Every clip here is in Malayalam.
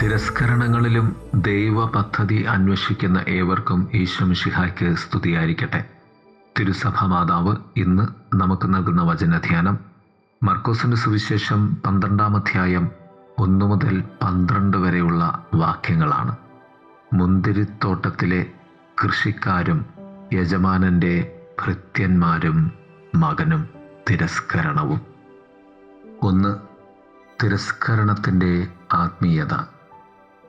തിരസ്കരണങ്ങളിലും ദൈവ പദ്ധതി അന്വേഷിക്കുന്ന ഏവർക്കും ഈശോമിശിഹായ്ക്ക് സ്തുതിയായിരിക്കട്ടെ. തിരുസഭാ മാതാവ് ഇന്ന് നമുക്ക് നൽകുന്ന വചനധ്യാനം മർക്കോസിന്റെ സുവിശേഷം 12-ാം അധ്യായം 1 മുതൽ 12 വരെയുള്ള വാക്യങ്ങളാണ്. മുന്തിരിത്തോട്ടത്തിലെ കൃഷിക്കാരും യജമാനന്റെ ഭൃത്യന്മാരും മകനും തിരസ്കരണവും. 1. തിരസ്കരണത്തിൻ്റെ ആത്മീയത.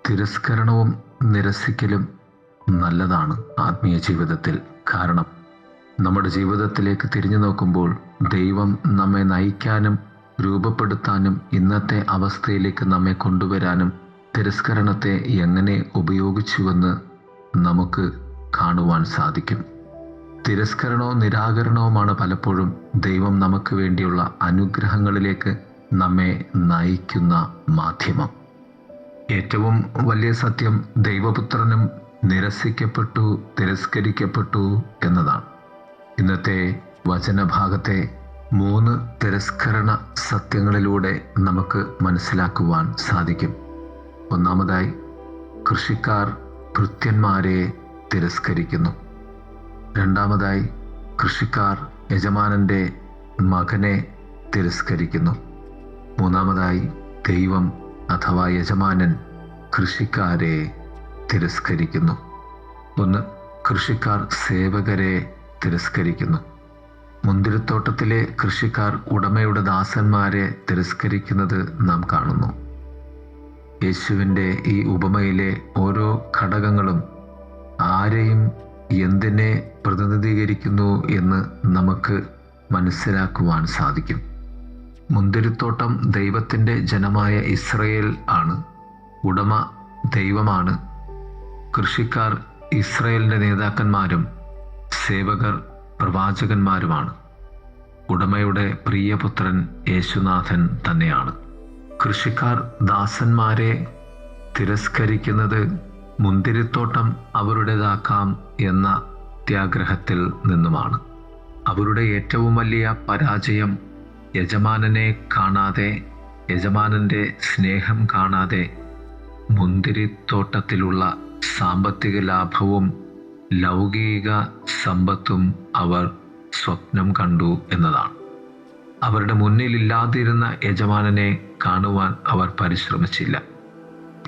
തിരസ്കരണവും നിരസിക്കലും നല്ലതാണ് ആത്മീയ ജീവിതത്തിൽ. കാരണം നമ്മുടെ ജീവിതത്തിലേക്ക് തിരിഞ്ഞു നോക്കുമ്പോൾ ദൈവം നമ്മെ നയിക്കാനും രൂപപ്പെടുത്താനും ഇന്നത്തെ അവസ്ഥയിലേക്ക് നമ്മെ കൊണ്ടുവരാനും തിരസ്കരണത്തെ എങ്ങനെ ഉപയോഗിച്ചുവെന്ന് നമുക്ക് കാണുവാൻ സാധിക്കും. തിരസ്കരണവും നിരാകരണവുമാണ് പലപ്പോഴും ദൈവം നമുക്ക് വേണ്ടിയുള്ള അനുഗ്രഹങ്ങളിലേക്ക് നമ്മെ നയിക്കുന്ന മാധ്യമം. ഏറ്റവും വലിയ സത്യം ദൈവപുത്രനും നിരസിക്കപ്പെട്ടു, തിരസ്കരിക്കപ്പെട്ടു എന്നതാണ്. ഇന്നത്തെ വചനഭാഗത്തെ 3 തിരസ്കരണ സത്യങ്ങളിലൂടെ നമുക്ക് മനസ്സിലാക്കുവാൻ സാധിക്കും. ഒന്നാമതായി, കൃഷിക്കാർ ഭൃത്യന്മാരെ തിരസ്കരിക്കുന്നു. രണ്ടാമതായി, കൃഷിക്കാർ യജമാനന്റെ മകനെ തിരസ്കരിക്കുന്നു. മൂന്നാമതായി, ദൈവം അഥവാ യജമാനൻ കൃഷിക്കാരെ തിരസ്കരിക്കുന്നു. 1. കൃഷിക്കാർ സേവകരെ തിരസ്കരിക്കുന്നു. മുന്തിരിത്തോട്ടത്തിലെ കൃഷിക്കാർ ഉടമയുടെ ദാസന്മാരെ തിരസ്കരിക്കുന്നത് നാം കാണുന്നു. യേശുവിൻ്റെ ഈ ഉപമയിലെ ഓരോ ഘടകങ്ങളും ആരെയും എന്തിനെ പ്രതിനിധീകരിക്കുന്നു എന്ന് നമുക്ക് മനസ്സിലാക്കുവാൻ സാധിക്കും. മുന്തിരിത്തോട്ടം ദൈവത്തിൻ്റെ ജനമായ ഇസ്രയേൽ ആണ്. ഉടമ ദൈവമാണ്. കൃഷിക്കാർ ഇസ്രയേലിൻ്റെ നേതാക്കന്മാരും സേവകർ പ്രവാചകന്മാരുമാണ്. ഉടമയുടെ പ്രിയപുത്രൻ യേശുനാഥൻ തന്നെയാണ്. കൃഷിക്കാർ ദാസന്മാരെ തിരസ്കരിക്കുന്നത് മുന്തിരിത്തോട്ടം അവരുടേതാക്കാം എന്ന അത്യാഗ്രഹത്തിൽ നിന്നുമാണ്. അവരുടെ ഏറ്റവും വലിയ പരാജയം യജമാനനെ കാണാതെ, യജമാനന്റെ സ്നേഹം കാണാതെ മുന്തിരിത്തോട്ടത്തിലുള്ള സാമ്പത്തിക ലാഭവും ലൗകിക സമ്പത്തും അവർ സ്വപ്നം കണ്ടു എന്നതാണ്. അവരുടെ മുന്നിലില്ലാതിരുന്ന യജമാനനെ കാണുവാൻ അവർ പരിശ്രമിച്ചില്ല.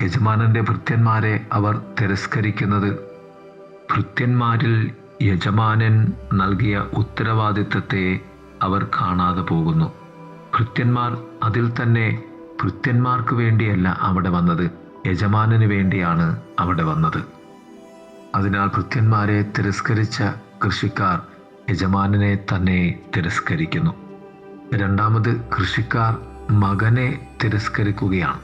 യജമാനന്റെ ഭൃത്യന്മാരെ അവർ തിരസ്കരിക്കുന്നത് ഭൃത്യന്മാരിൽ യജമാനൻ നൽകിയ ഉത്തരവാദിത്തത്തെ അവർ കാണാതെ പോകുന്നു. ഭൃത്യന്മാർ അതിൽ തന്നെ ഭൃത്യന്മാർക്ക് വേണ്ടിയല്ല അവിടെ വന്നത്, യജമാനന് വേണ്ടിയാണ് അവിടെ വന്നത്. അതിനാൽ ഭൃത്യന്മാരെ തിരസ്കരിച്ച കൃഷിക്കാർ യജമാനനെ തന്നെ തിരസ്കരിക്കുന്നു. രണ്ടാമത്, കൃഷിക്കാർ മകനെ തിരസ്കരിക്കുകയാണ്.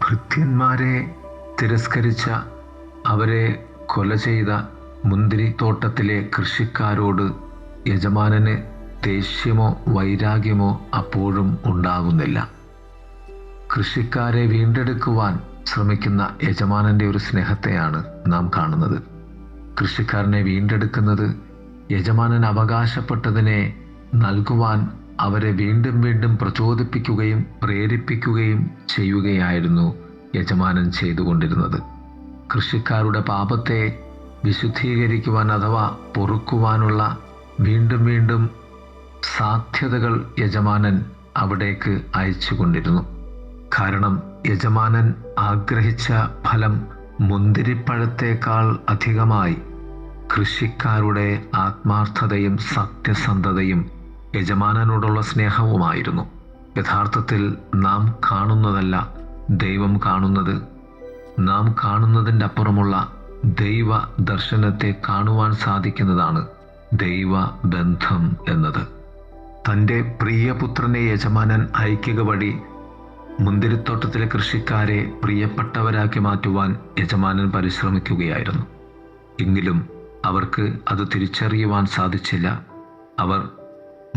ഭൃത്യന്മാരെ തിരസ്കരിച്ച, അവരെ കൊല ചെയ്ത മുന്തിരിത്തോട്ടത്തിലെ കൃഷിക്കാരോട് യജമാനന് ദേഷ്യമോ വൈരാഗ്യമോ അപ്പോഴും ഉണ്ടാകുന്നില്ല. കൃഷിക്കാരെ വീണ്ടെടുക്കുവാൻ ശ്രമിക്കുന്ന യജമാനന്റെ ഒരു സ്നേഹത്തെയാണ് നാം കാണുന്നത്. കൃഷിക്കാരനെ വീണ്ടെടുക്കുന്നത് യജമാനൻ അവകാശപ്പെട്ടതിനെ നൽകുവാൻ അവരെ വീണ്ടും വീണ്ടും പ്രചോദിപ്പിക്കുകയും പ്രേരിപ്പിക്കുകയും ചെയ്യുകയായിരുന്നു യജമാനൻ ചെയ്തുകൊണ്ടിരുന്നത്. കൃഷിക്കാരുടെ പാപത്തെ വിശുദ്ധീകരിക്കുവാൻ അഥവാ പൊറുക്കുവാനുള്ള വീണ്ടും വീണ്ടും സാധ്യതകൾ യജമാനൻ അവിടേക്ക് അയച്ചുകൊണ്ടിരുന്നു. കാരണം യജമാനൻ ആഗ്രഹിച്ച ഫലം മുന്തിരിപ്പഴത്തേക്കാൾ അധികമായി കൃഷിക്കാരുടെ ആത്മാർത്ഥതയും സത്യസന്ധതയും യജമാനനോടുള്ള സ്നേഹവുമായിരുന്നു. യഥാർത്ഥത്തിൽ നാം കാണുന്നതല്ല ദൈവം കാണുന്നത്. നാം കാണുന്നതിൻ്റെ അപ്പുറമുള്ള ദൈവ ദർശനത്തെ കാണുവാൻ സാധിക്കുന്നതാണ് ദൈവബന്ധം എന്നത്. തൻ്റെ പ്രിയപുത്രനെ യജമാനൻ അയക്കുക വഴി മുന്തിരിത്തോട്ടത്തിലെ കൃഷിക്കാരെ പ്രിയപ്പെട്ടവരാക്കി മാറ്റുവാൻ യജമാനൻ പരിശ്രമിക്കുകയായിരുന്നു. എങ്കിലും അവർക്ക് അത് തിരിച്ചറിയുവാൻ സാധിച്ചില്ല. അവർ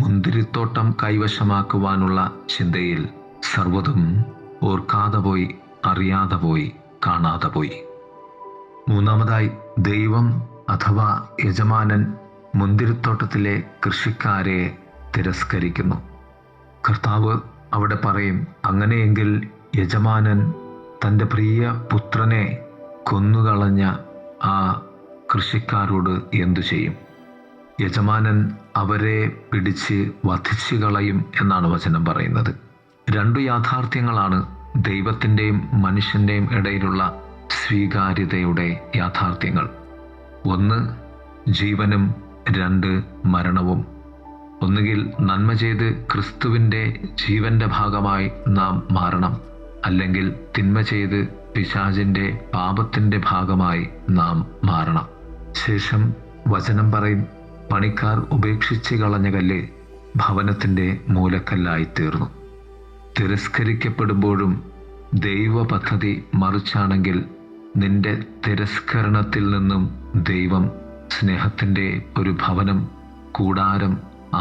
മുന്തിരിത്തോട്ടം കൈവശമാക്കുവാനുള്ള ചിന്തയിൽ സർവ്വതും ഓർക്കാതെ പോയി, അറിയാതെ പോയി, കാണാതെ പോയി. മൂന്നാമതായി, ദൈവം അഥവാ യജമാനൻ മുന്തിരിത്തോട്ടത്തിലെ കൃഷിക്കാരെ തിരസ്കരിക്കുന്നു. കർത്താവ് അവിടെ പറയും, അങ്ങനെയെങ്കിൽ യജമാനൻ തൻ്റെ പ്രിയ പുത്രനെ കൊന്നുകളഞ്ഞ ആ കൃഷിക്കാരോട് എന്തു ചെയ്യും? യജമാനൻ അവരെ പിടിച്ച് വധിച്ചു കളയും എന്നാണ് വചനം പറയുന്നത്. രണ്ടു യാഥാർത്ഥ്യങ്ങളാണ് ദൈവത്തിൻ്റെയും മനുഷ്യൻ്റെയും ഇടയിലുള്ള സ്വീകാര്യതയുടെ യാഥാർത്ഥ്യങ്ങൾ. ഒന്ന് ജീവനും, രണ്ട് മരണവും. ഒന്നുകിൽ നന്മ ചെയ്ത് ക്രിസ്തുവിൻ്റെ ജീവൻ്റെ ഭാഗമായി നാം മാറണം, അല്ലെങ്കിൽ തിന്മ ചെയ്ത് പിശാചിൻ്റെ പാപത്തിൻ്റെ ഭാഗമായി നാം മാറണം. ശേഷം വചനം പറയും, പണിക്കാർ ഉപേക്ഷിച്ച് കളഞ്ഞ കല്ല് ഭവനത്തിൻ്റെ മൂലക്കല്ലായി തീർന്നു. തിരസ്കരിക്കപ്പെടുമ്പോഴും ദൈവ പദ്ധതി മറിച്ചാണെങ്കിൽ നിന്റെ തിരസ്കരണത്തിൽ നിന്നും ദൈവം സ്നേഹത്തിൻ്റെ ഒരു ഭവനം, കൂടാരം,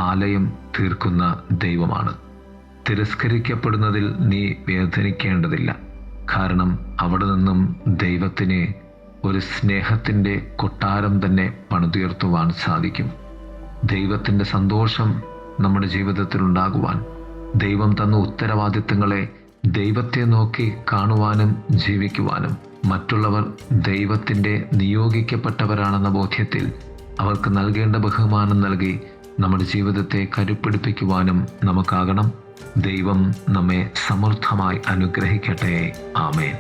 ആലയം തീർക്കുന്ന ദൈവമാണ്. തിരസ്കരിക്കപ്പെടുന്നതിൽ നീ വേദനിക്കേണ്ടതില്ല. കാരണം അവിടെ നിന്നും ദൈവത്തിന് ഒരു സ്നേഹത്തിൻ്റെ കൊട്ടാരം തന്നെ പണിതുയർത്തുവാൻ സാധിക്കും. ദൈവത്തിൻ്റെ സന്തോഷം നമ്മുടെ ജീവിതത്തിൽ ഉണ്ടാകുവാൻ, ദൈവം തന്ന ഉത്തരവാദിത്തങ്ങളെ ദൈവത്തെ നോക്കി കാണുവാനും ജീവിക്കുവാനും, മറ്റുള്ളവർ ദൈവത്തിൻ്റെ നിയോഗിക്കപ്പെട്ടവരാണെന്ന ബോധ്യത്തിൽ അവർക്ക് നൽകേണ്ട ബഹുമാനം നൽകി നമ്മുടെ ജീവിതത്തെ കരുപ്പിടിപ്പിക്കുവാനും നമുക്കാകണം. ദൈവം നമ്മെ സമൃദ്ധമായി അനുഗ്രഹിക്കട്ടെ. ആമേൻ.